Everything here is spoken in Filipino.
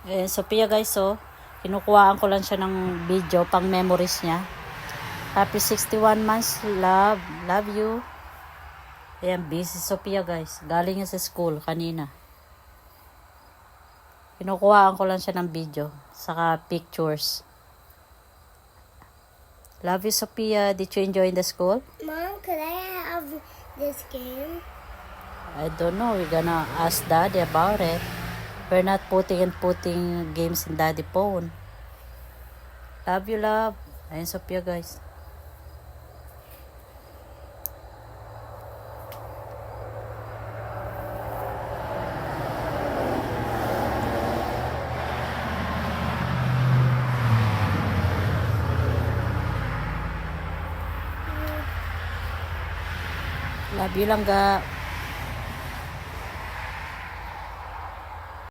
Sophia guys, kinukuhaan ko lang siya ng video pang memories niya. Happy 61 months, love you. Ayan, busy Sophia guys. Galing niya sa school kanina. Kinukuhaan ko lang siya ng video, saka pictures. Love you Sophia. Did you enjoy in the school? Mom, could I have this game? I don't know. We're gonna ask Daddy about it. We're not putting games in Daddy phone. Love you, love. Ayun, Sophia, guys. Love you lang, ga.